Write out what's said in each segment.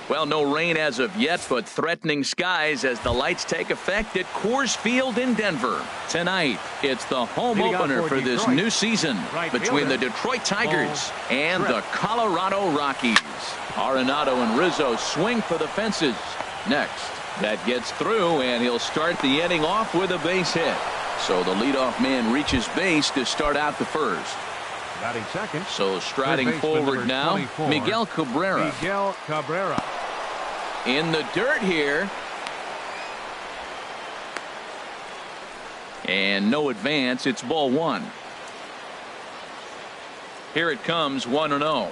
Well, no rain as of yet, but threatening skies as the lights take effect at Coors Field in Denver. Tonight, it's the home opener for this new season between the Detroit Tigers and the Colorado Rockies. Arenado and Rizzo swing for the fences. Next, that gets through, and he'll start the inning off with a base hit. So the leadoff man reaches base to start out the first. Batting second. So striding forward now, Miguel Cabrera. In the dirt here. And no advance. It's ball one. Here it comes, 1-0.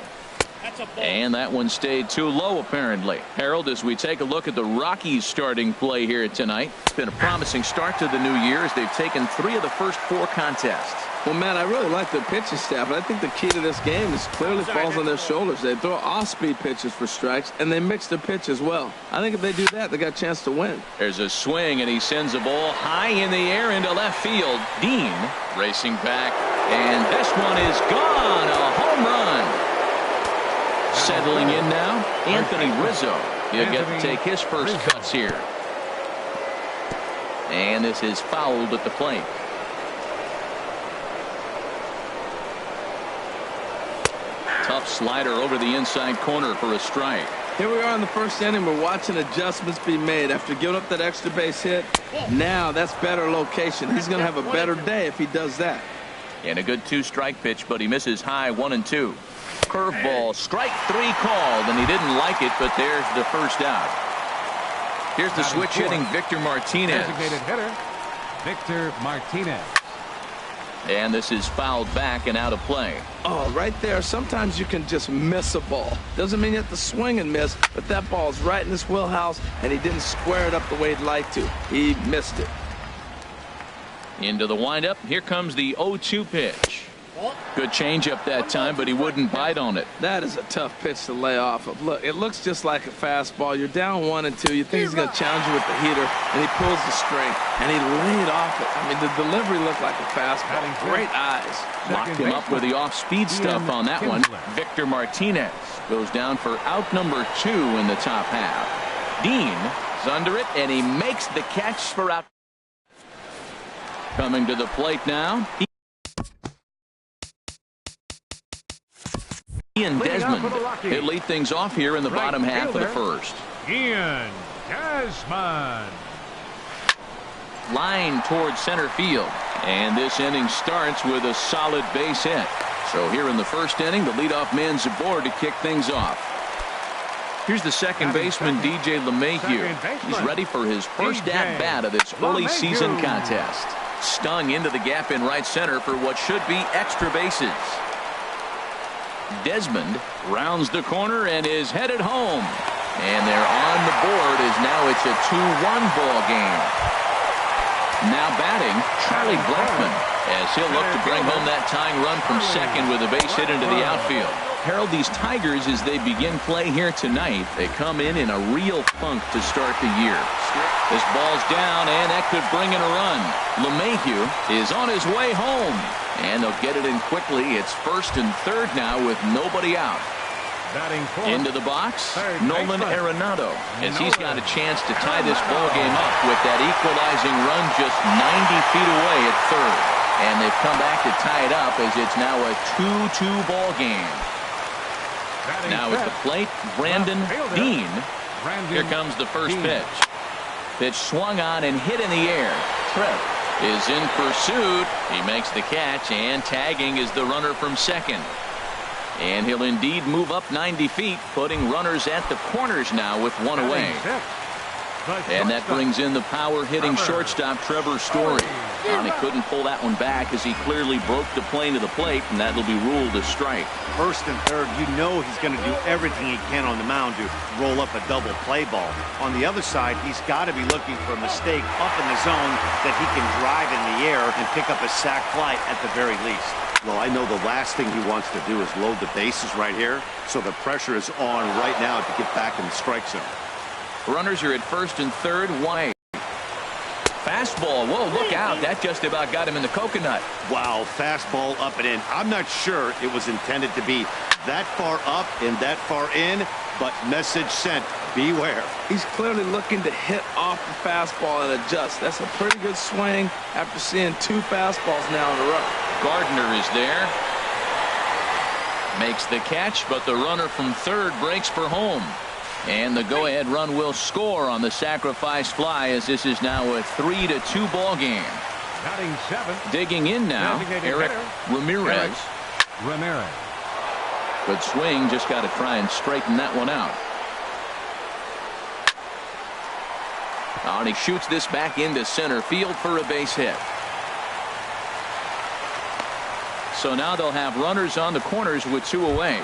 And that one stayed too low, apparently. Harold, as we take a look at the Rockies starting play here tonight, it's been a promising start to the new year as they've taken 3 of the first 4 contests. Well, Matt, I really like their pitching staff, but I think the key to this game is clearly falls on their shoulders. They throw off-speed pitches for strikes, and they mix their pitch as well. I think if they do that, they got a chance to win. There's a swing, and he sends a ball high in the air into left field. Dean racing back, and this one is gone. A home run. Settling in now, Anthony Rizzo. He'll get to take his first cuts here. And this is fouled at the plate. Tough slider over the inside corner for a strike. Here we are in the first inning. We're watching adjustments be made after giving up that extra base hit. Now that's better location. He's going to have a better day if he does that. And a good 2-strike pitch, but he misses high 1-2. Curveball, strike 3 called, and he didn't like it, but there's the first out. Here's the switch hitting Victor Martinez. Designated hitter, Victor Martinez. And this is fouled back and out of play. Oh, right there. Sometimes you can just miss a ball. Doesn't mean you have to swing and miss, but that ball's right in his wheelhouse, and he didn't square it up the way he'd like to. He missed it. Into the windup. Here comes the 0-2 pitch. Good changeup that time, but he wouldn't bite on it. That is a tough pitch to lay off of. Look, it looks just like a fastball. You're down 1-2. You think he's going to challenge you with the heater, and he pulls the string, and he laid off it. I mean, the delivery looked like a fastball. Great eyes. Locked him up with the off-speed stuff on that one. Victor Martinez goes down for out number 2 in the top half. Dean is under it, and he makes the catch for out. Coming to the plate now. Ian Desmond. He'll lead things off here in the bottom half of the first. Ian Desmond. Line towards center field. And this inning starts with a solid base hit. So here in the first inning, the leadoff man's aboard to kick things off. Here's the second baseman, DJ LeMahieu. He's ready for his first at-bat of this early season contest. Stung into the gap in right center for what should be extra bases. Desmond rounds the corner and is headed home. And they're on the board as now it's a 2-1 ball game. Now batting, Charlie Blackmon, as he'll look to bring home that tying run from second with a base hit into the outfield. Harold, these Tigers, as they begin play here tonight, they come in a real funk to start the year. This ball's down, and that could bring in a run. LeMahieu is on his way home. And they'll get it in quickly. It's first and third now with nobody out. Into the box, Nolan Arenado, as he's got a chance to tie this ball game up with that equalizing run just 90 feet away at third. And they've come back to tie it up as it's now a 2-2 ball game. Now at the plate, Brandon Dean. Here comes the first pitch. Pitch swung on and hit in the air. Trev is in pursuit. He makes the catch, and tagging is the runner from second. And he'll indeed move up 90 feet, putting runners at the corners now with one away. And that brings in the power-hitting shortstop, Trevor Story. And he couldn't pull that one back as he clearly broke the plane to the plate, and that'll be ruled a strike. First and third, you know he's going to do everything he can on the mound to roll up a double play ball. On the other side, he's got to be looking for a mistake up in the zone that he can drive in the air and pick up a sac fly at the very least. Well, I know the last thing he wants to do is load the bases right here, so the pressure is on right now to get back in the strike zone. Runners are at first and third, wide. Fastball. Whoa, look out. That just about got him in the coconut. Wow, fastball up and in. I'm not sure it was intended to be that far up and that far in, but message sent. Beware. He's clearly looking to hit off the fastball and adjust. That's a pretty good swing after seeing 2 fastballs now in a row. Gardner is there. Makes the catch, but the runner from third breaks for home. And the go-ahead run will score on the sacrifice fly, as this is now a 3-2 ball game. Batting 7th. Digging in now, Eric Ramirez. Ramirez. Good swing, just got to try and straighten that one out. Oh, and he shoots this back into center field for a base hit. So now they'll have runners on the corners with 2 away.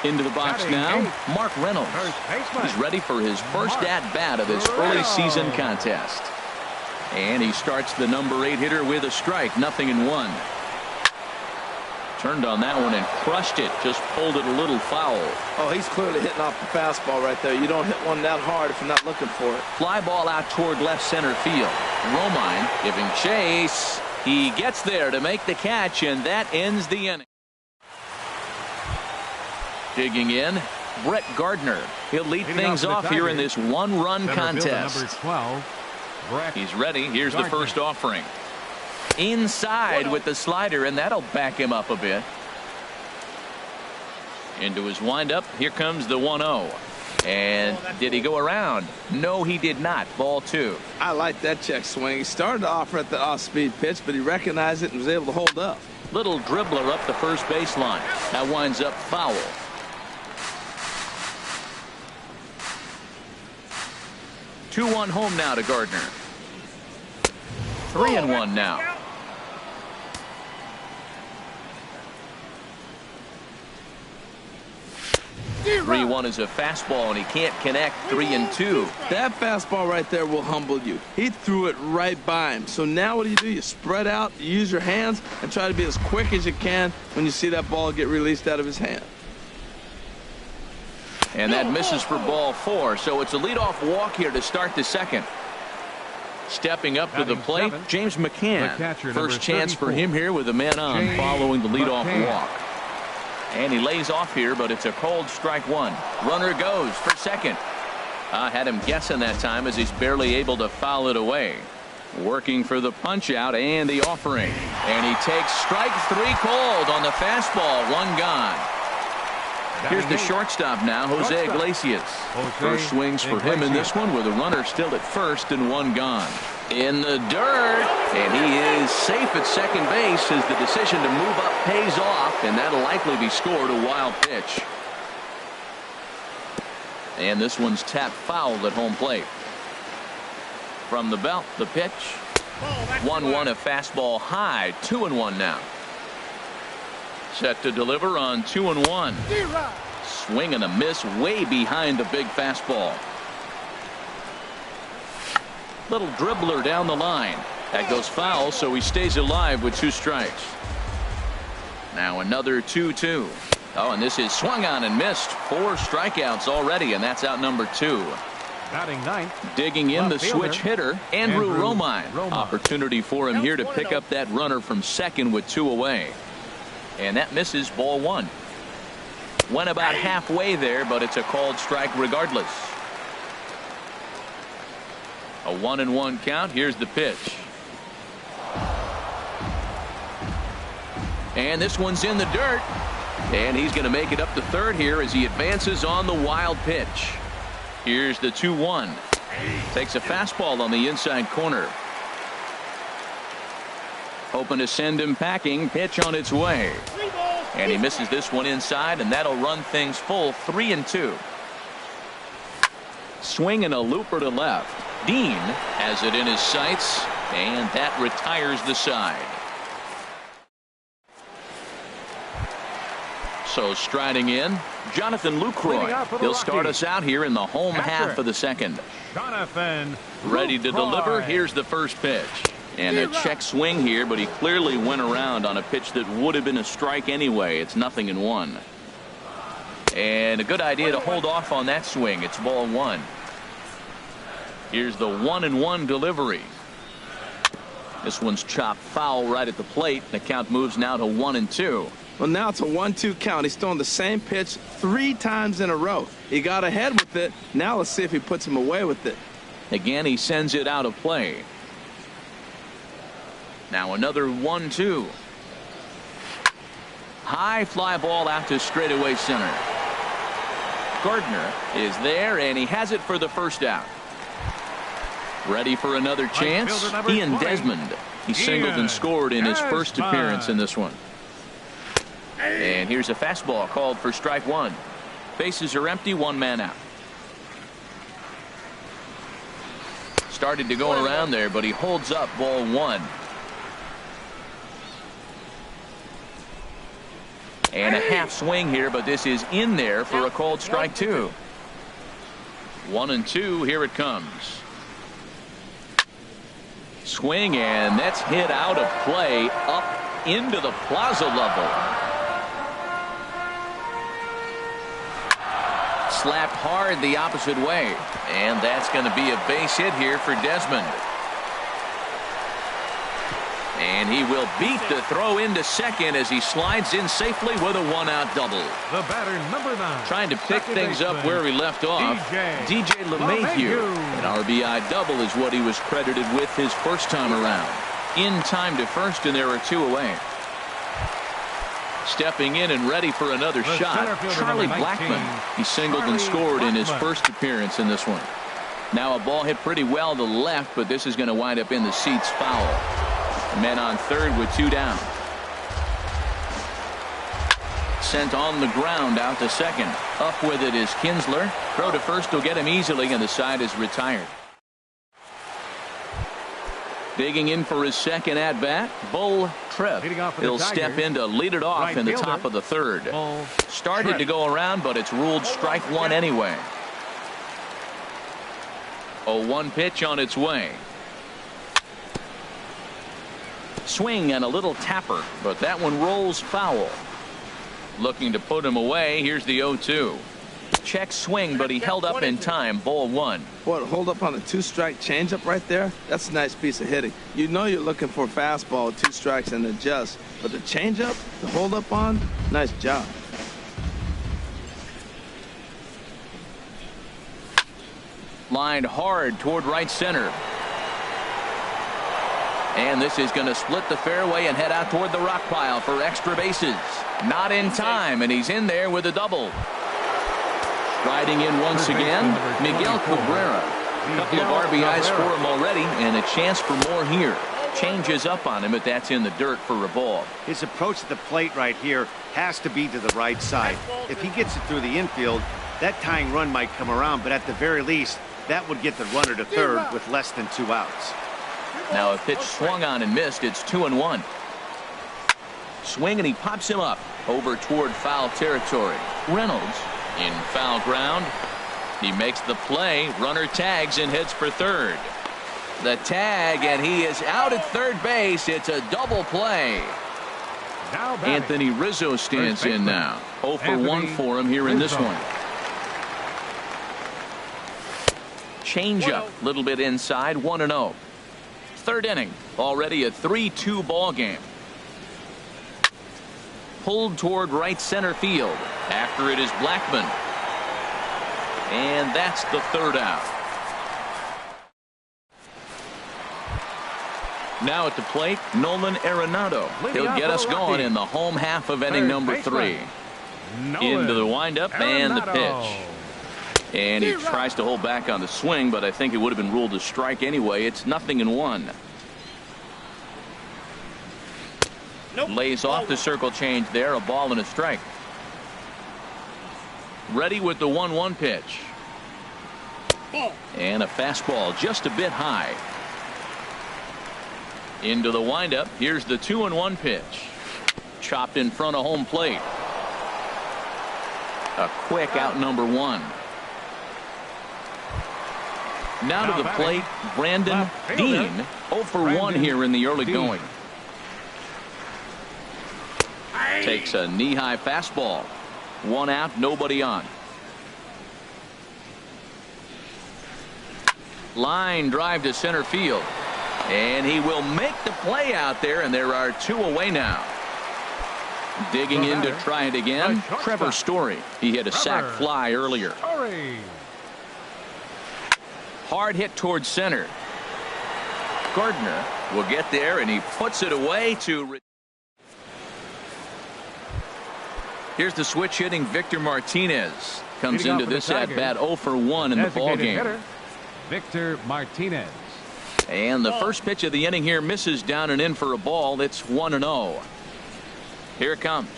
Into the box now, Mark Reynolds. He's ready for his first at-bat of this early season contest. And he starts the number 8 hitter with a strike, 0-1. Turned on that one and crushed it. Just pulled it a little foul. Oh, he's clearly hitting off the fastball right there. You don't hit one that hard if you're not looking for it. Fly ball out toward left center field. Romine giving chase. He gets there to make the catch, and that ends the inning. Digging in, Brett Gardner. He'll lead things off here in this 1-run contest. Number 12, Brett He's ready. Here's the Gardner. first offering. Inside with the slider, and that'll back him up a bit. Into his windup. Here comes the 1-0. And did he go around? No, he did not. Ball 2. I like that check swing. He started to offer at the off-speed pitch, but he recognized it and was able to hold up. Little dribbler up the first baseline. That winds up foul. 2-1 home now to Gardner. 3-1 now. 3-1 is a fastball, and he can't connect. 3-2. That fastball right there will humble you. He threw it right by him. So now what do? You spread out, you use your hands, and try to be as quick as you can when you see that ball get released out of his hand. And that misses for ball 4. So it's a leadoff walk here to start the second. Stepping up to the plate, James McCann. First chance for him here with a man on following the leadoff walk. And he lays off here, but it's a cold strike 1. Runner goes for second. Had him guessing that time as he's barely able to foul it away. Working for the punch out and the offering. And he takes strike 3 cold on the fastball. 1 gone. Here's the shortstop now, Jose Iglesias. First swings for him in this one with a runner still at first and 1 gone. In the dirt, and he is safe at second base as the decision to move up pays off, and that'll likely be scored. A wild pitch. And this one's tapped foul at home plate. From the belt, the pitch. 1-1, a fastball high. 2-1 now. Set to deliver on 2-1. Swing and a miss way behind the big fastball. Little dribbler down the line. That goes foul, so he stays alive with 2 strikes. Now another 2-2. Oh, and this is swung on and missed. 4 strikeouts already, and that's out number 2. Batting 9th. Digging in the switch hitter, Andrew Romine. Opportunity for him here to pick up that runner from second with 2 away. And that misses, ball 1. Went about halfway there, but it's a called strike regardless. A 1-1 count. Here's the pitch. And this one's in the dirt. And he's going to make it up to third here as he advances on the wild pitch. Here's the 2-1. Takes a fastball on the inside corner. Hoping to send him packing. Pitch on its way. And he misses this one inside, and that'll run things full. 3-2. Swing and a looper to left. Dean has it in his sights, and that retires the side. So striding in, Jonathan Lucroy. He'll start us out here in the home half of the second. Jonathan ready to deliver. Here's the first pitch. And a check swing here, but he clearly went around on a pitch that would have been a strike anyway. It's 0-1. And a good idea to hold off on that swing. It's ball 1. Here's the 1-1 delivery. This one's chopped foul right at the plate. The count moves now to 1-2. Well, now it's a 1-2 count. He's throwing the same pitch 3 times in a row. He got ahead with it. Now let's see if he puts him away with it. Again, he sends it out of play. Now another 1-2. High fly ball out to straightaway center. Gardner is there, and he has it for the first out. Ready for another chance. Ian Desmond. He singled and scored in his first appearance in this one. And here's a fastball called for strike one. Bases are empty, 1 man out. Started to go around there, but he holds up ball 1. And a half swing here, but this is in there for a called strike 2. 1-2, here it comes. Swing, and that's hit out of play up into the plaza level. Slapped hard the opposite way, and that's going to be a base hit here for Desmond. And he will beat the throw into second as he slides in safely with a 1-out double. The batter, number 9. Trying to pick things up where he left off. DJ LeMahieu. An RBI double is what he was credited with his first time around. In time to first, and there are 2 away. Stepping in and ready for another shot, Charlie Blackmon. He singled and scored in his first appearance in this one. Now a ball hit pretty well to left, but this is going to wind up in the seats foul. Men on third with 2 down. Sent on the ground out to second. Up with it is Kinsler. Throw to first will get him easily, and the side is retired. Digging in for his second at bat, Bull Tripp. He'll step in to lead it off in the top of the third. Started to go around, but it's ruled strike 1 anyway. 0-1 pitch on its way. Swing and a little tapper, but that one rolls foul. Looking to put him away. Here's the 0-2. Check swing, but he held up in time. Ball 1. Boy, to hold up on a 2-strike changeup right there, that's a nice piece of hitting. You know you're looking for a fastball, 2 strikes and adjust, but the changeup to hold up on, nice job. Lined hard toward right center. And this is going to split the fairway and head out toward the rock pile for extra bases. Not in time, and he's in there with a double. Riding in once again, Miguel Cabrera. A couple of RBIs for him already, and a chance for more here. Changes up on him, but that's in the dirt for a ball. His approach to the plate right here has to be to the right side. If he gets it through the infield, that tying run might come around, but at the very least, that would get the runner to third with less than 2 outs. Now a pitch swung on and missed. It's 2-1. Swing, and he pops him up over toward foul territory. Reynolds in foul ground. He makes the play. Runner tags and heads for third. The tag, and he is out at third base. It's a double play. Anthony Rizzo stands in now. 0 for 1 for him here in this one. Changeup, a little bit inside, 1-0. Third inning, already a 3-2 ball game. Pulled toward right center field. After it is Blackmon. And that's the 3rd out. Now at the plate, Nolan Arenado. He'll get us going in the home half of inning number 3. Into the windup and the pitch. And he tries to hold back on the swing, but I think it would have been ruled a strike anyway. It's 0-1. Lays off the circle change there. A ball and a strike. Ready with the 1-1 pitch. And a fastball just a bit high. Into the windup. Here's the 2-1 pitch. Chopped in front of home plate. A quick out number 1. Now to the plate, Brandon Dean. 0 for 1 here in the early going. Takes a knee-high fastball. 1 out, nobody on. Line drive to center field. And he will make the play out there, and there are 2 away now. Digging in to batter, try it again, the shortstop. Trevor Story. He hit a sac Trevor fly earlier. Story. Hard hit towards center. Gardner will get there, and he puts it away to. Here's the switch hitting Victor Martinez. Comes Leading into off for the this at bat Tigers, 0 for 1 in the ball Designated game. hitter, Victor Martinez. And the first pitch of the inning here misses down and in for a ball. It's 1-0. Here it comes.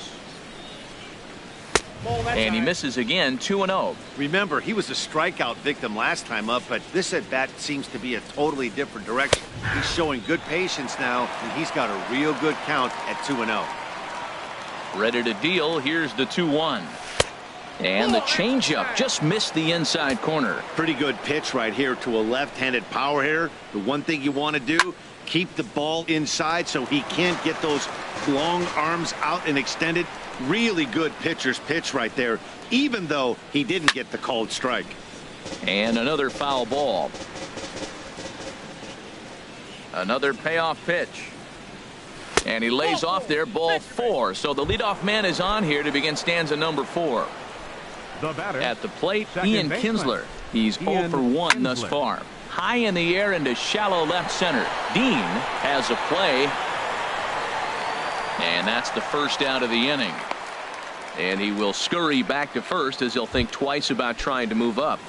And he misses again, 2-0. Remember, he was a strikeout victim last time up, but this at-bat seems to be a totally different direction. He's showing good patience now, and he's got a real good count at 2-0. Ready to deal. Here's the 2-1. And the changeup just missed the inside corner. Pretty good pitch right here to a left-handed power hitter. The one thing you want to do, keep the ball inside so he can't get those long arms out and extended. Really good pitcher's pitch right there, even though he didn't get the called strike. And another foul ball. Another payoff pitch. And he lays off there, ball 4. So the leadoff man is on here to begin stanza number 4. The batter, At the plate, second Ian baseman, Kinsler. He's 0 Ian for 1 thus Kinsler. far. High in the air into shallow left center. Dean has a play. And that's the first out of the inning. And he will scurry back to first as he'll think twice about trying to move up.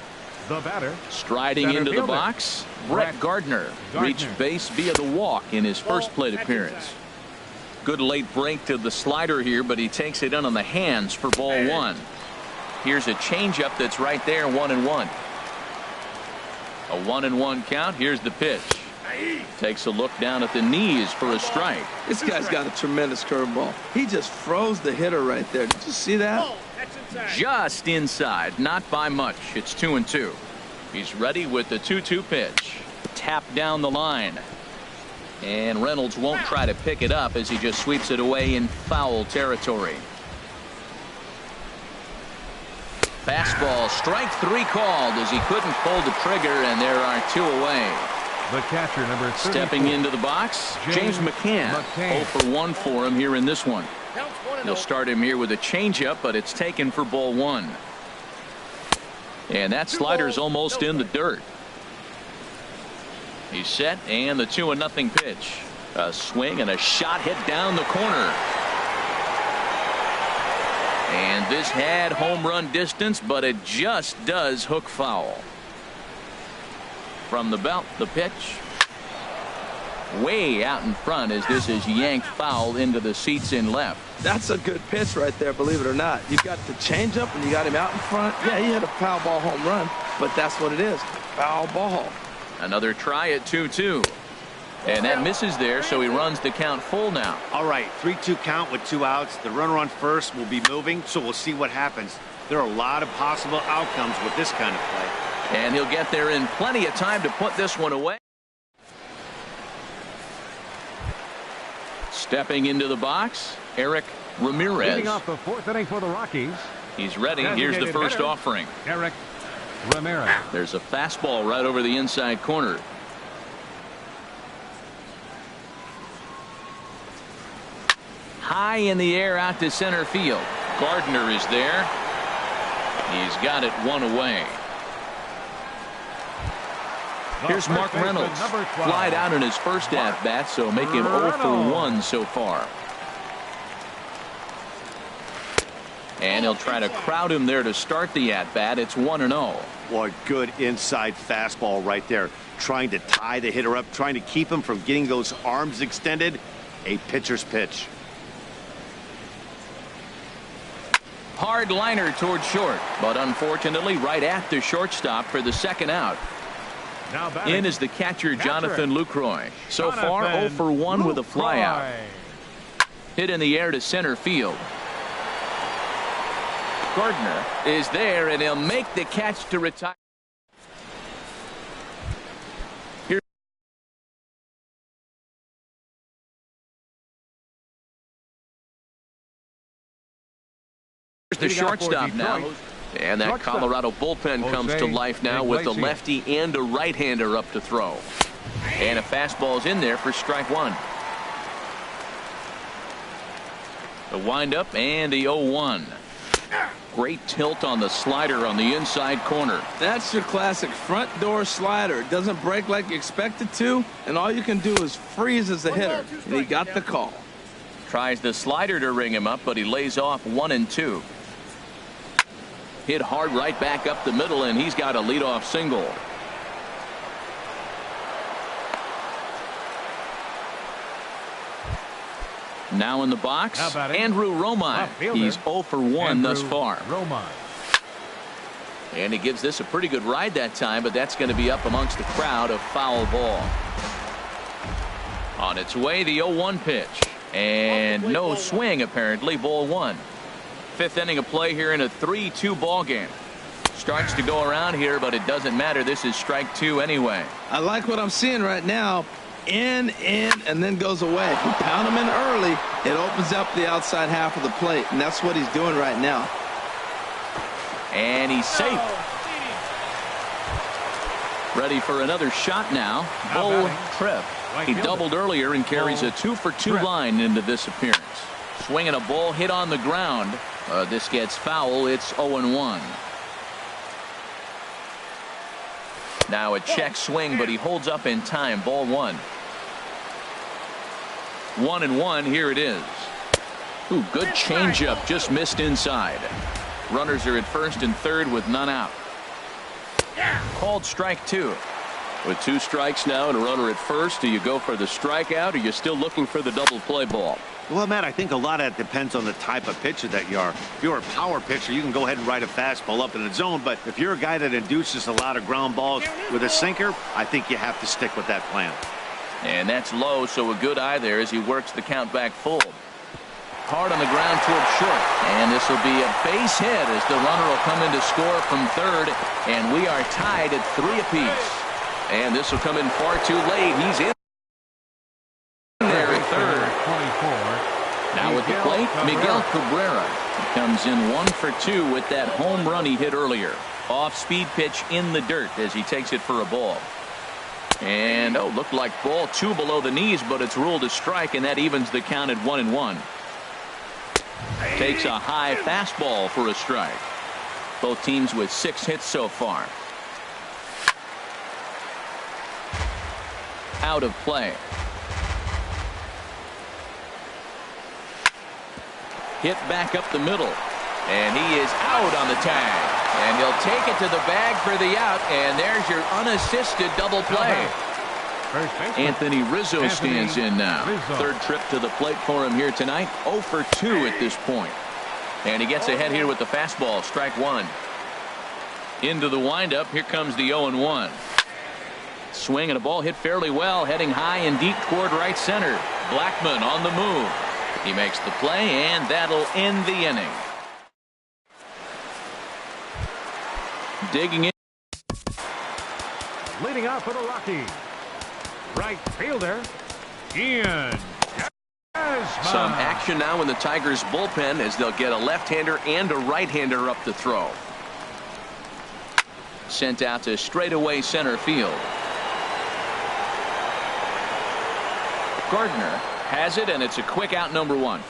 the batter, Striding center into the fielder, box, Brett Gardner reached base via the walk in his first plate appearance. Good late break to the slider here, but he takes it in on the hands for ball 1. Here's a changeup that's right there, 1-1. A 1-1 count. Here's the pitch. Takes a look down at the knees for a strike. This guy's got a tremendous curveball. He just froze the hitter right there. Did you see that? Just inside, not by much. It's 2-2. He's ready with the 2-2 pitch. Tap down the line. And Reynolds won't try to pick it up as he just sweeps it away in foul territory. Fastball, strike 3 called as he couldn't pull the trigger, and there are 2 away. the catcher, number 34. Stepping into the box, James McCann. 0 for 1 for him here in this one. They'll start him here with a changeup, but it's taken for ball 1. And that slider's almost in the dirt. He's set, and the 2-0 pitch. A swing and a shot hit down the corner. And this had home run distance, but it just does hook foul. From the belt, the pitch. Way out in front as this is yanked foul into the seats in left. That's a good pitch right there, believe it or not. You got the changeup and you got him out in front. Yeah, he had a foul ball home run, but that's what it is. Foul ball. Another try at 2-2. And that misses there, so he runs the count full now. All right, 3-2 count with 2 outs. The runner on first will be moving, so we'll see what happens. There are a lot of possible outcomes with this kind of play. And he'll get there in plenty of time to put this one away. Stepping into the box, Eric Ramirez. Leading off the 4th inning for the Rockies, He's ready. Here's the first hitter, offering. Eric Ramirez. There's a fastball right over the inside corner. High in the air out to center field. Gardner is there. He's got it 1 away. Here's Mark Reynolds. Flied out in his first at-bat, so make him 0 for 1 so far. And he'll try to crowd him there to start the at-bat. It's 1-0. Boy, good inside fastball right there. Trying to tie the hitter up, trying to keep him from getting those arms extended. A pitcher's pitch. Hard liner toward short, but unfortunately right at the shortstop for the second out. Now batting, In is the catcher, Jonathan Lucroy. So far, 0 for 1 with a flyout. Hit in the air to center field. Gardner is there, and he'll make the catch to retire. Here's the shortstop now. And that Colorado bullpen comes to life now with a lefty and a right-hander up to throw. And a fastball's in there for strike 1. The windup and the 0-1. Great tilt on the slider on the inside corner. That's your classic front door slider. It doesn't break like you expect it to, and all you can do is freeze as a hitter. And he got the call. Tries the slider to ring him up, but he lays off 1-2. Hit hard right back up the middle, and he's got a leadoff single. Now in the box, Andrew Romine. He's 0 for 1 thus far. And he gives this a pretty good ride that time, but that's going to be up amongst the crowd. A foul ball. On its way, the 0-1 pitch. And no swing, apparently. Ball 1. Fifth inning of play here in a 3-2 ball game. Starts to go around here, but it doesn't matter. This is strike 2 anyway. I like what I'm seeing right now. In, and then goes away. If you pound him in early, it opens up the outside half of the plate, and that's what he's doing right now. And he's safe. Ready for another shot now. Bull Tripp. He doubled earlier and carries a 2 for 2 line into this appearance. Swinging a ball hit on the ground. This gets foul. It's 0-1. Now a check swing, but he holds up in time. Ball 1. 1-1. Here it is. Ooh, good changeup. Just missed inside. Runners are at first and third with none out. Called strike 2. With 2 strikes now and a runner at first, do you go for the strikeout, or are you still looking for the double play ball? Well, Matt, I think a lot of that depends on the type of pitcher that you are. If you're a power pitcher, you can go ahead and ride a fastball up in the zone. But if you're a guy that induces a lot of ground balls with a sinker, I think you have to stick with that plan. And that's low, so a good eye there as he works the count back full. Hard on the ground towards short. And this will be a base hit as the runner will come in to score from third. And we are tied at 3 apiece. And this will come in far too late. He's in there at third. Now at the plate, Miguel Cabrera. He comes in 1 for 2 with that home run he hit earlier. Off-speed pitch in the dirt as he takes it for a ball. And, looked like ball 2 below the knees, but it's ruled a strike, and that evens the count at 1-1. Takes a high fastball for a strike. Both teams with 6 hits so far. Out of play. Hit back up the middle. And he is out on the tag. And he'll take it to the bag for the out. And there's your unassisted double play. Anthony Rizzo stands in now. Third trip to the plate for him here tonight. 0 for 2 at this point. And he gets ahead here with the fastball. Strike 1. Into the windup. Here comes the 0-1. Swing and a ball hit fairly well, heading high and deep toward right center. Blackmon on the move. He makes the play, and that'll end the inning. Digging in. Leading off for the Rockies, right fielder, Ian. Some action now in the Tigers bullpen as they'll get a left-hander and a right-hander up to throw. Sent out to straightaway center field. Gardner has it, and it's a quick out, number 1.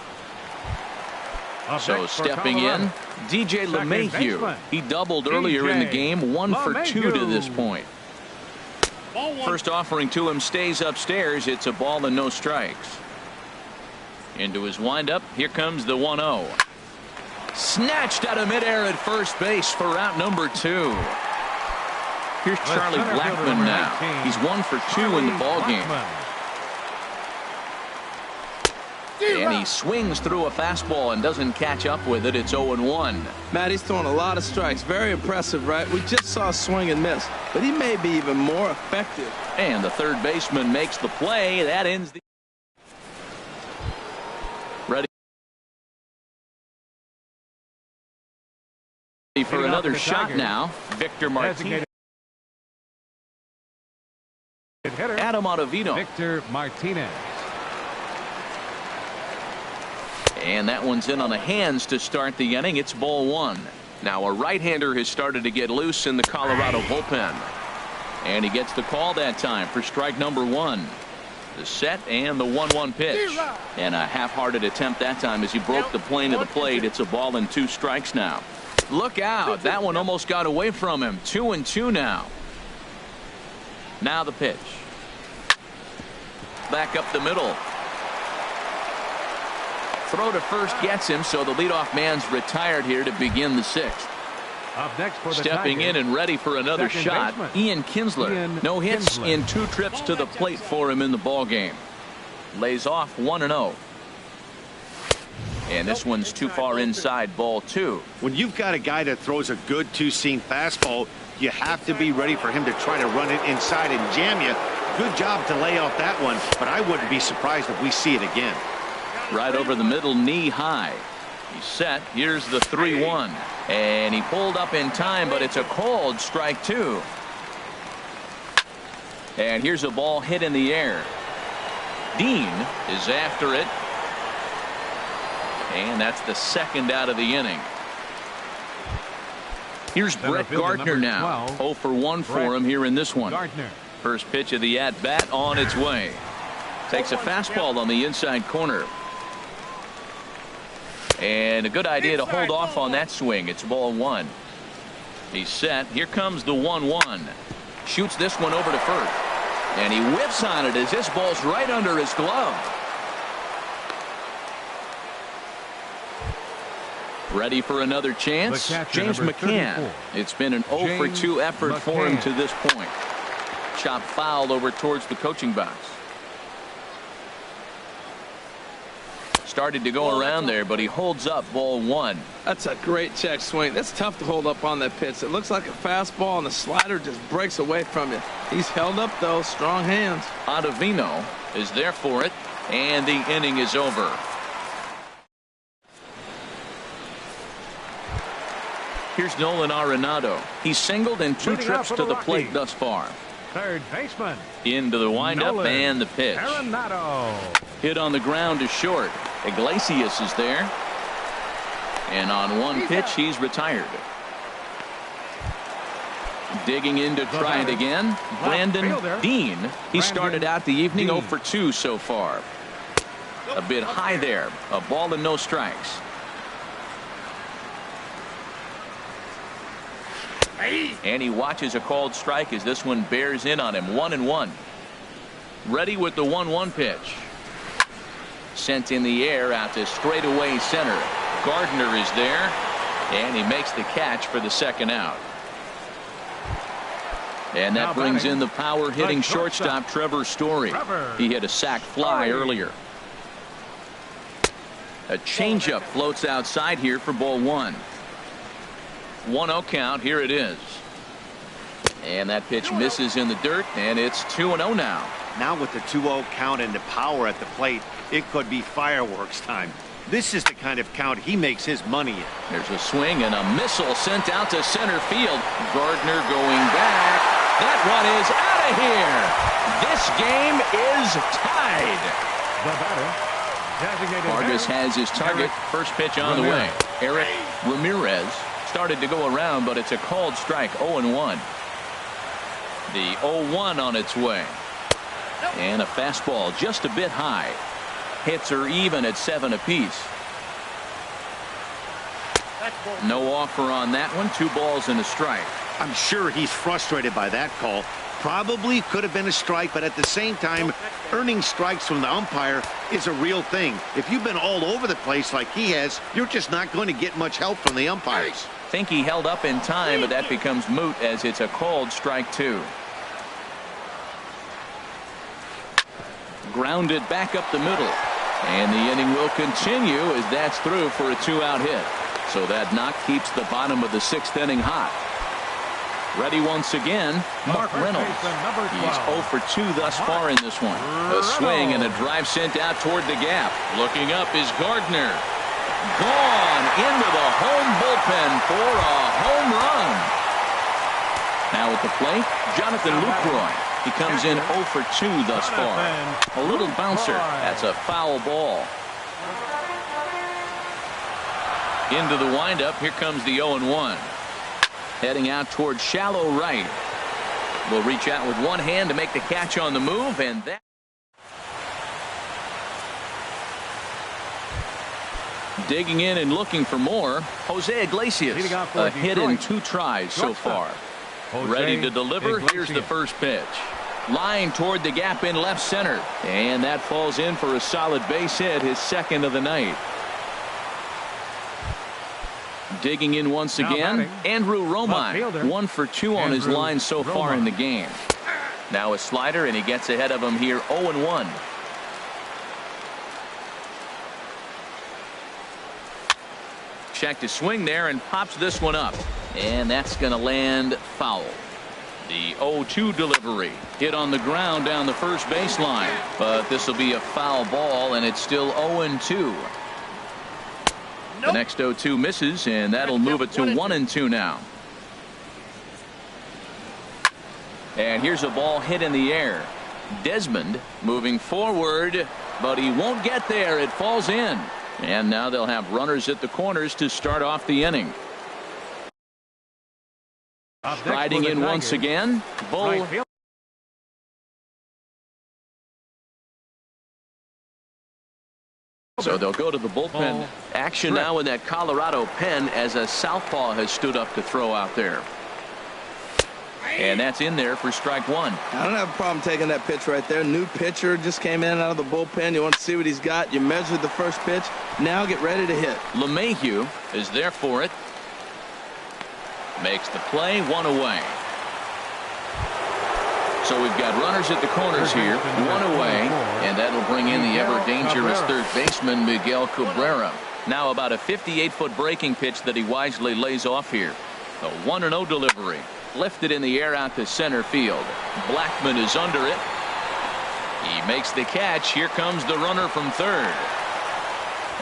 So stepping in, DJ LeMahieu. He doubled earlier in the game, 1 for 2 to this point. First offering to him stays upstairs. It's a ball and no strikes. Into his windup. Here comes the 1-0. Snatched out of midair at first base for out number 2. Here's Charlie Blackmon now. He's 1 for 2 in the ball game. And he swings through a fastball and doesn't catch up with it. It's 0-1. Matt, he's throwing a lot of strikes. Very impressive, right? We just saw a swing and miss, but he may be even more effective. And the third baseman makes the play. That ends the. Ready for another shot now. Victor Martinez. Adam Ottavino. Victor Martinez. And that one's in on the hands to start the inning. It's ball 1. Now a right-hander has started to get loose in the Colorado bullpen. And he gets the call that time for strike number 1. The set and the 1-1 pitch. And a half-hearted attempt that time as he broke the plane of the plate. It's a ball and 2 strikes now. Look out. That one almost got away from him. 2-2 now. Now the pitch. Back up the middle. Throw to first gets him, so the leadoff man's retired here to begin the 6th. Up next for the Stepping Tigers, in and ready for another second shot, baseman, Ian Kinsler. No hits in 2 trips to the plate for him in the ball game. Lays off 1-0. And this one's too far inside, ball 2. When you've got a guy that throws a good 2-seam fastball, you have to be ready for him to try to run it inside and jam you. Good job to lay off that one, but I wouldn't be surprised if we see it again. Right over the middle, knee high. He's set. Here's the 3-1. And he pulled up in time, but it's a called strike 2. And here's a ball hit in the air. Dean is after it. And that's the 2nd out of the inning. Here's Brett Gardner now. 0 for 1 for him here in this one. First pitch of the at-bat on its way. Takes a fastball on the inside corner. And a good idea to hold off on that swing. It's ball 1. He's set. Here comes the 1-1. Shoots this one over to first. And he whiffs on it as this ball's right under his glove. Ready for another chance? James McCann. 34. It's been an 0 for 2 effort for him to this point. Chop foul over towards the coaching box. Started to go around there, but he holds up, ball 1. That's a great check swing. That's tough to hold up on that pitch. It looks like a fastball, and the slider just breaks away from you. He's held up, though. Strong hands. Ottavino is there for it, and the inning is over. Here's Nolan Arenado. He's singled in 2 trips to the plate thus far. Third baseman. Into the windup and the pitch. Arenado. Hit on the ground to short. Iglesias is there. And on 1 pitch, he's retired. Digging in to try it again. Brandon Dean. He started out the evening 0 for 2 so far. A bit high there. A ball and no strikes. And he watches a called strike as this one bears in on him. 1-1. Ready with the 1-1 pitch. Sent in the air out to straightaway center. Gardner is there, and he makes the catch for the 2nd out. And that brings in the power hitting shortstop Trevor Story. He hit a sac fly earlier. A changeup floats outside here for ball 1. 1-0 count. Here it is. And that pitch misses in the dirt, and it's 2-0 now. Now with the 2-0 count and the power at the plate, it could be fireworks time. This is the kind of count he makes his money in. There's a swing and a missile sent out to center field. Gardner going back. That one is out of here. This game is tied. The batter, designated Vargas batter, has his target. First pitch on the way. Eric Ramirez started to go around, but it's a called strike. 0-1. The 0-1 on its way. And a fastball just a bit high. Hits are even at 7 apiece. No offer on that one. 2 balls and a strike. I'm sure he's frustrated by that call. Probably could have been a strike, but at the same time, earning strikes from the umpire is a real thing. If you've been all over the place like he has, you're just not going to get much help from the umpires. Think he held up in time, but that becomes moot as it's a called strike 2. Grounded back up the middle. And the inning will continue as that's through for a 2-out hit. So that knock keeps the bottom of the 6th inning hot. Ready once again, Mark Reynolds. He's 0 for 2 thus far in this one. A swing and a drive sent out toward the gap. Looking up is Gardner. Gone into the home bullpen for a home run. Now at the plate, Jonathan Lucroy. He comes in 0 for 2 thus far. A little bouncer. That's a foul ball. Into the windup. Here comes the 0-1. Heading out toward shallow right. Will reach out with one hand to make the catch on the move, and that Digging in and looking for more, Jose Iglesias. A hit in 2 tries so far. Ready to deliver. Here's the first pitch. Line toward the gap in left center. And that falls in for a solid base hit, his second of the night. Digging in once again, Andrew Romine. 1 for 2 on his line so far in the game. Now a slider, and he gets ahead of him here 0-1. Check to swing there and pops this one up. And that's going to land foul. The 0-2 delivery. Hit on the ground down the first baseline. But this will be a foul ball, and it's still 0-2. The next 0-2 misses, and that'll move it to 1-2 now. And here's a ball hit in the air. Desmond moving forward, but he won't get there. It falls in. And now they'll have runners at the corners to start off the inning. Striding in once again, Bull. So they'll go to the bullpen. Action now in that Colorado pen as a southpaw has stood up to throw out there. And that's in there for strike 1. I don't have a problem taking that pitch right there. New pitcher just came in out of the bullpen. You want to see what he's got. You measured the first pitch. Now get ready to hit. LeMahieu is there for it. Makes the play, 1 away. So we've got runners at the corners here, 1 away, and that'll bring in the ever-dangerous third baseman, Miguel Cabrera. Now about a 58-foot breaking pitch that he wisely lays off here. A 1-0 delivery. Lifted in the air out to center field. Blackman is under it. He makes the catch. Here comes the runner from third.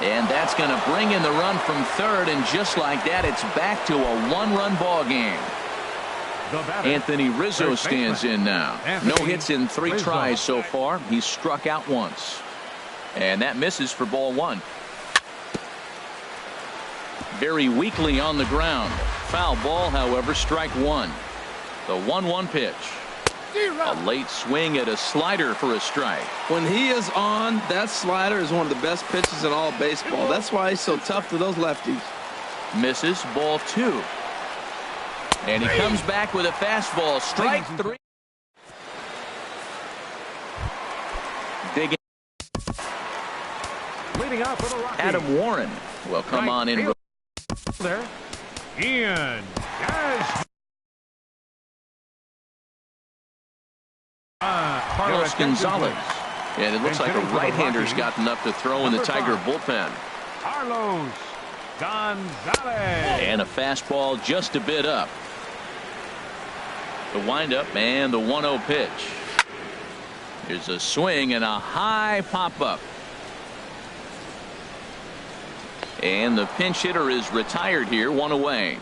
And that's going to bring in the run from third, and just like that, it's back to a 1-run ball game. Anthony Rizzo stands in now. No hits in 3 tries so far. He's struck out once. And that misses for ball 1. Very weakly on the ground. Foul ball, however, strike 1. The 1-1 pitch. A late swing at a slider for a strike. When he is on, that slider is one of the best pitches in all baseball. That's why he's so tough to those lefties. Misses, ball 2. And he comes back with a fastball. Strike 3. Digging. Leading off for the Rockies. Adam Warren will come on in. There. Ian. Carlos Gonzalez. And it looks like a right-hander's gotten up to throw in the Tiger bullpen. Carlos Gonzalez. And a fastball just a bit up. The windup and the 1-0 pitch. There's a swing and a high pop-up. And the pinch hitter is retired here, 1 away.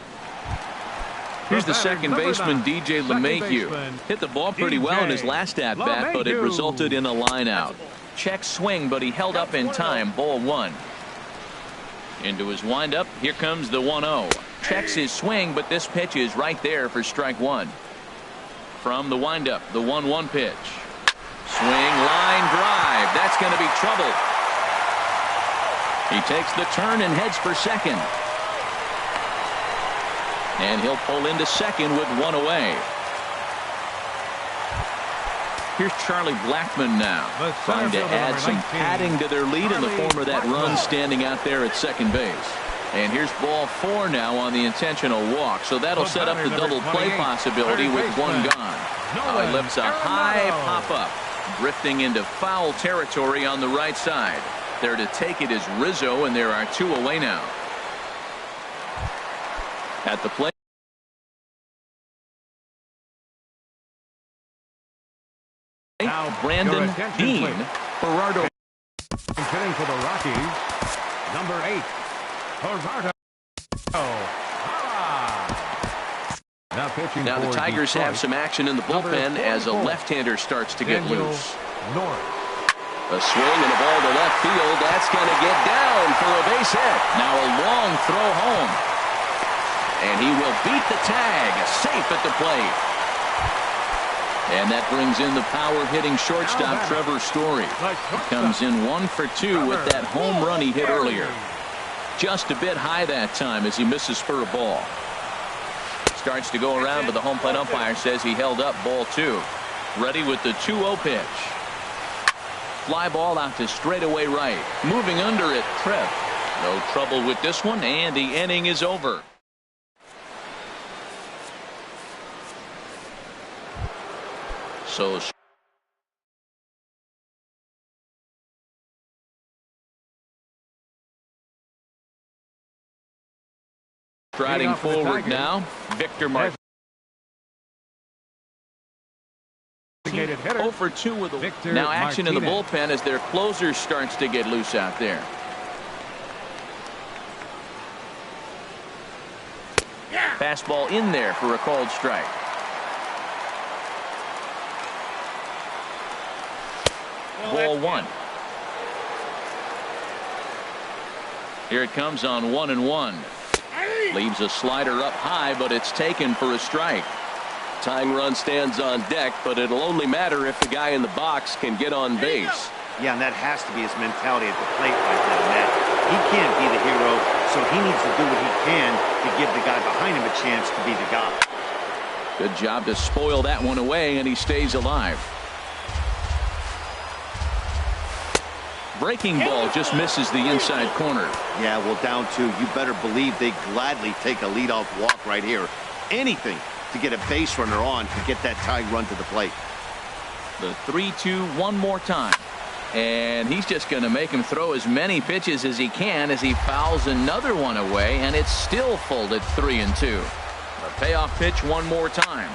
Here's the second baseman, DJ LeMahieu. Hit the ball pretty well in his last at-bat, but it resulted in a line out. Check swing, but he held up in time, ball 1. Into his windup, here comes the 1-0. Checks his swing, but this pitch is right there for strike 1. From the windup, the 1-1 pitch. Swing, line drive. That's going to be trouble. He takes the turn and heads for second. And he'll pull into second with 1 away. Here's Charlie Blackman now, trying to add some padding to their lead in the form of that run standing out there at second base. And here's ball 4 now on the intentional walk. So that'll set up the double play possibility with 1 gone. He lifts a high pop-up, drifting into foul territory on the right side. There to take it is Rizzo, and there are 2 away now. At the plate. Now Brandon Dean. Gerardo. Hitting for the Rockies, number 8, Gerardo. Now the Tigers have some action in the bullpen as a left-hander starts to get loose. A swing and a ball to left field. That's going to get down for a base hit. Now a long throw home. And he will beat the tag. Safe at the plate. And that brings in the power-hitting shortstop Trevor Story. He comes in 1 for 2 with that home run he hit earlier. Just a bit high that time as he misses for a ball. Starts to go around, but the home plate umpire says he held up ball 2. Ready with the 2-0 pitch. Fly ball out to straightaway right. Moving under it, Trev. No trouble with this one, and the inning is over. So striding forward now, Victor Martinez. 0 for 2 with a now action in the bullpen as their closer starts to get loose out there. Fastball in there for a called strike. Ball 1. Here it comes on 1-1. Leaves a slider up high, but it's taken for a strike. Tying run stands on deck, but it'll only matter if the guy in the box can get on base. Yeah, and that has to be his mentality at the plate right now, Matt. He can't be the hero, so he needs to do what he can to give the guy behind him a chance to be the guy. Good job to spoil that one away, and he stays alive. Breaking ball just misses the inside corner. Yeah, well, down 2, you better believe they gladly take a leadoff walk right here. Anything to get a base runner on to get that tying run to the plate. The 3-2 one more time. And he's just going to make him throw as many pitches as he can as he fouls another one away, and it's still folded 3-2. The payoff pitch one more time.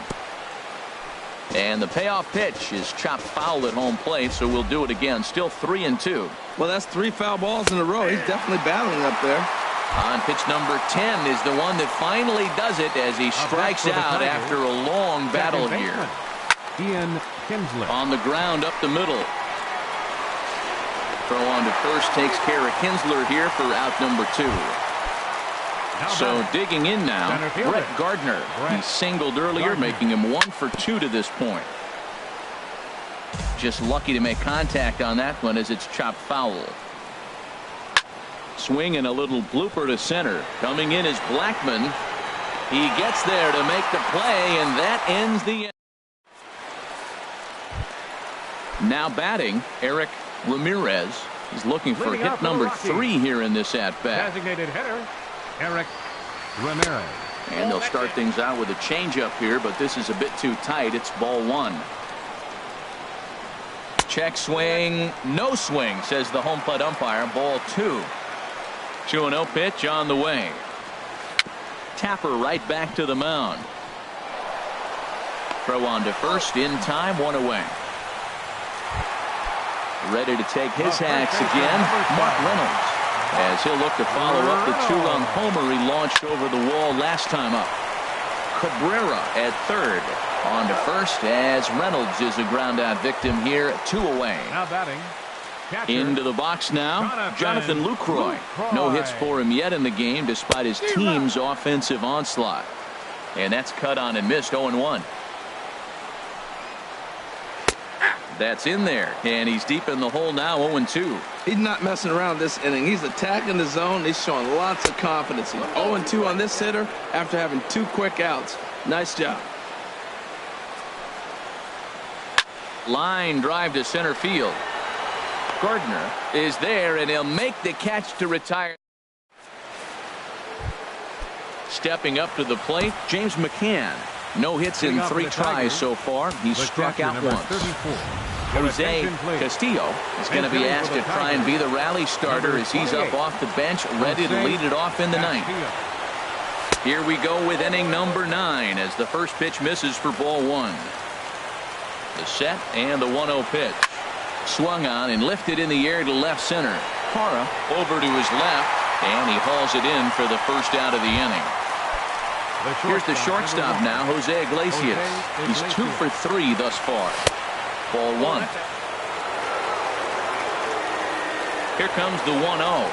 And the payoff pitch is chopped foul at home plate, so we'll do it again. Still 3-2. Well, that's 3 foul balls in a row. He's definitely battling up there. On pitch number 10 is the one that finally does it as he strikes out after a long battle here. On the ground up the middle. Throw on to first takes care of Kinsler here for out number 2. So digging in now, Brett Gardner. He singled earlier, making him 1 for 2 to this point. Just lucky to make contact on that one as it's chopped foul. Swing and a little blooper to center. Coming in is Blackman. He gets there to make the play, and that ends the inning. Now batting, Eric Ramirez. He's looking for hit number 3 here in this at-bat. Designated hitter, Eric Ramirez. And they'll start things out with a changeup here, but this is a bit too tight. It's ball 1. Check swing, no swing, says the home plate umpire. Ball 2. 2-0 pitch on the way. Tapper right back to the mound. Throw on to first in time, 1 away. Ready to take his hacks again, Mark Reynolds, as he'll look to follow up the 2-run homer he launched over the wall last time up. Cabrera at third. On to first as Reynolds is a ground out victim here, 2 away. Now batting. Into the box now, Jonathan Lucroy. No hits for him yet in the game despite his team's offensive onslaught. And that's cut on and missed, 0-1. That's in there, and he's deep in the hole now, 0-2. He's not messing around this inning. He's attacking the zone. He's showing lots of confidence. He's 0-2 on this hitter after having 2 quick outs. Nice job. Line drive to center field. Gardner is there, and he'll make the catch to retire. Stepping up to the plate, James McCann. No hits in 3 tries so far. He's struck out once. Jose Castillo is going to be asked to try and be the rally starter as he's up off the bench, ready to lead it off in the 9th. Here we go with inning number 9 as the first pitch misses for ball 1. The set and the 1-0 pitch. Swung on and lifted in the air to left center. Parra over to his left, and he hauls it in for the first out of the inning. Here's the shortstop now, Jose Iglesias. He's 2 for 3 thus far. Ball 1. Here comes the 1-0.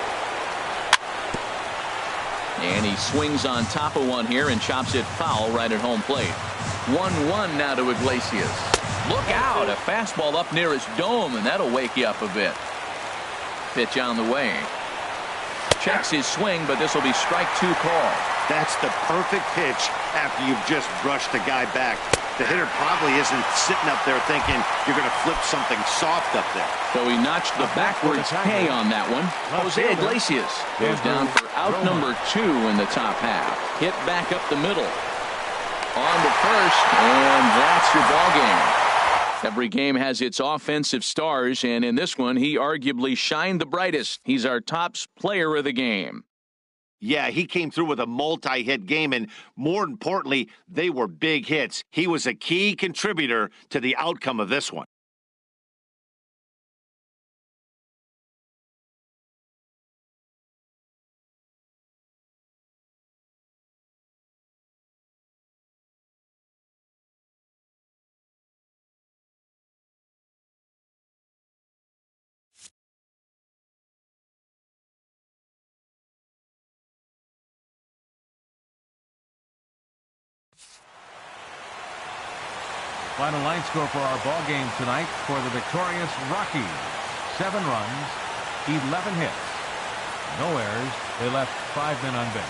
And he swings on top of one here and chops it foul right at home plate. 1-1 now to Iglesias. Look out, a fastball up near his dome, and that'll wake you up a bit. Pitch on the way. checks his swing, but this will be strike 2 call. That's the perfect pitch after you've just brushed the guy back. The hitter probably isn't sitting up there thinking you're going to flip something soft up there. So he notched the backwards K on that one. Jose Iglesias goes down for out number 2 in the top half. Hit back up the middle. On to first, and that's your ball game. Every game has its offensive stars, and in this one, he arguably shined the brightest. He's our top player of the game. Yeah, he came through with a multi-hit game, and more importantly, they were big hits. He was a key contributor to the outcome of this one. Final line score for our ball game tonight for the victorious Rockies. 7 runs, 11 hits. No errors. They left 5 men on base.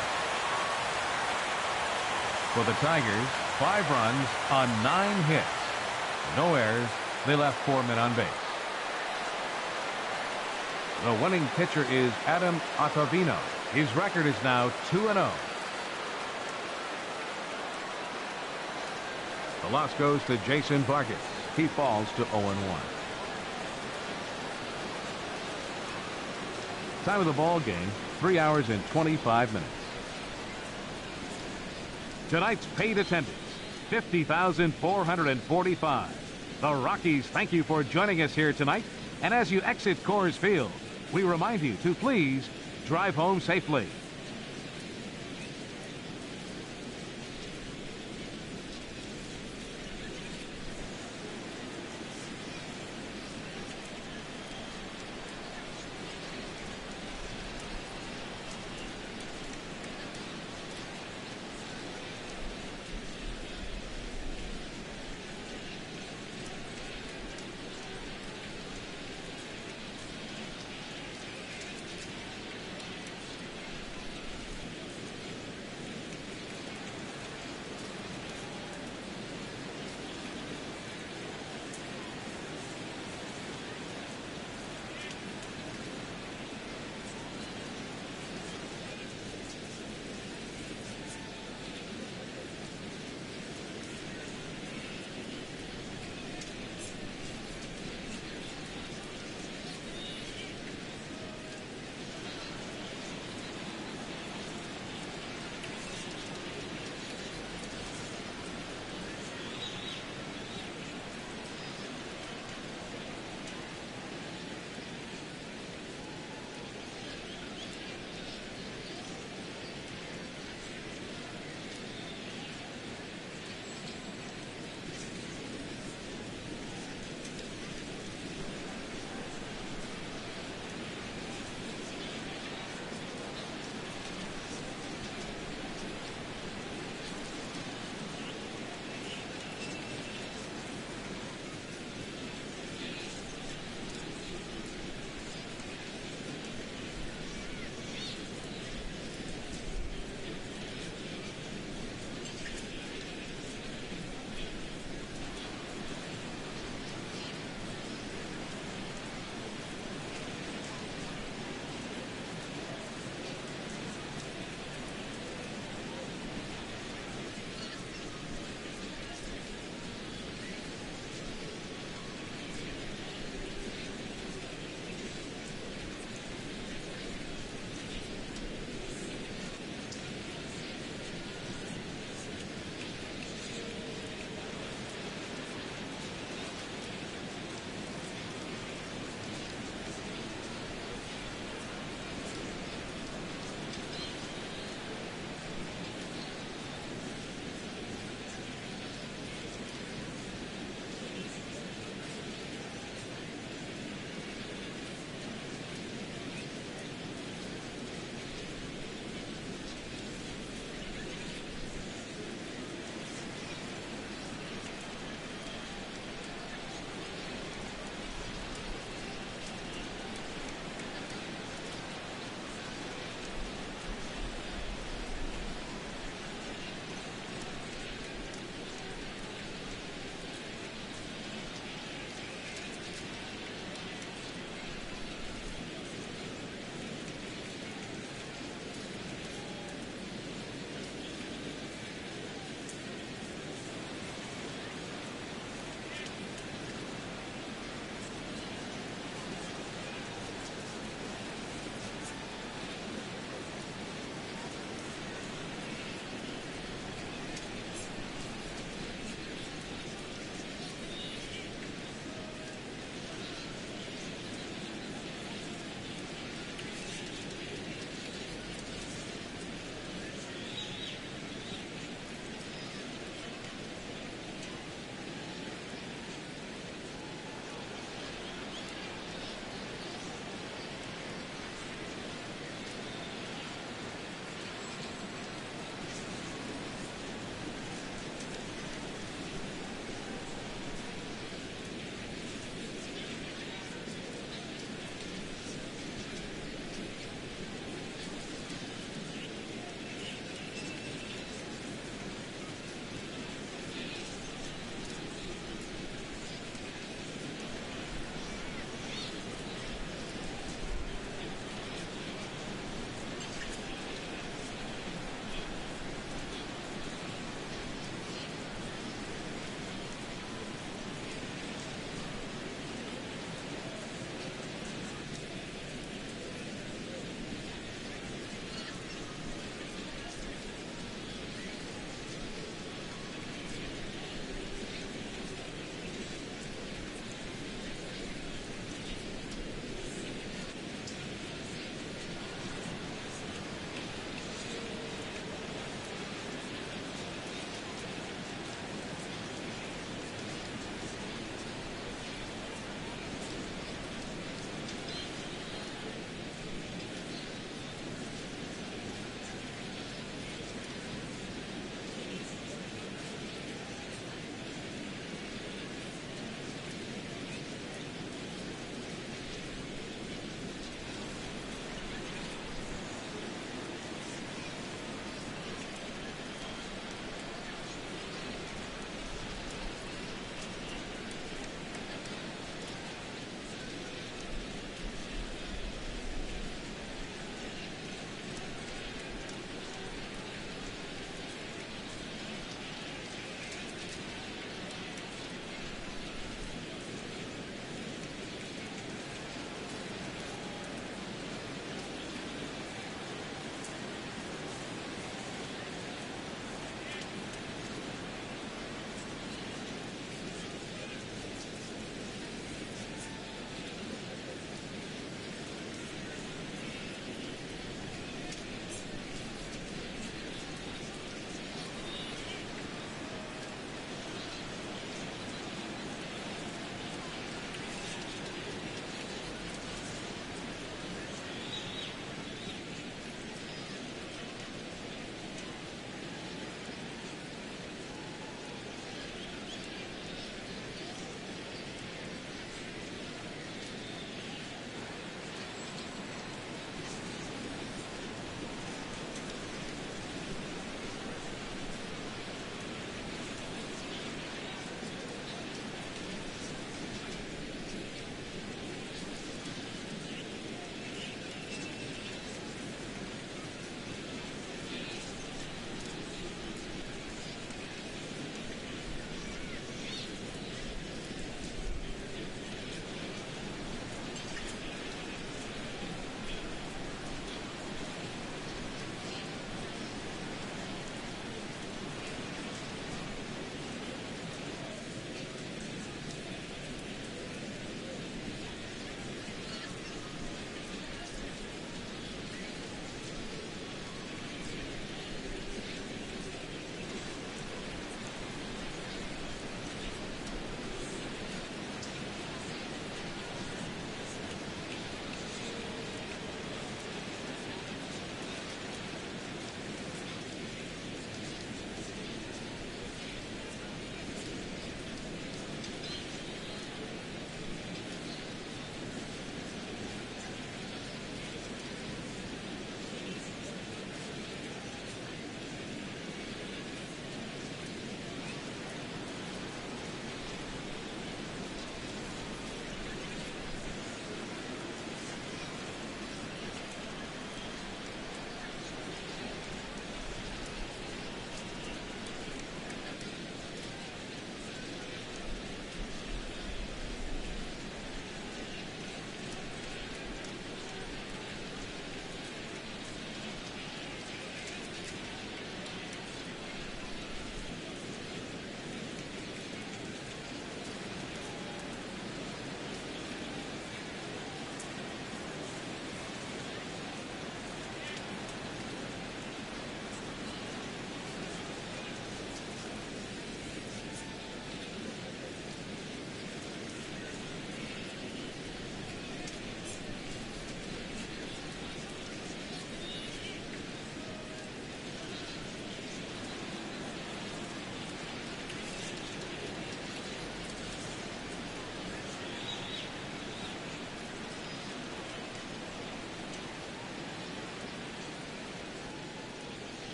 For the Tigers, 5 runs on 9 hits. No errors. They left 4 men on base. The winning pitcher is Adam Ottavino. His record is now 2-0. The loss goes to Jason Vargas. He falls to 0-1. Time of the ball game, 3 hours and 25 minutes. Tonight's paid attendance, 50,445. The Rockies thank you for joining us here tonight. And as you exit Coors Field, we remind you to please drive home safely.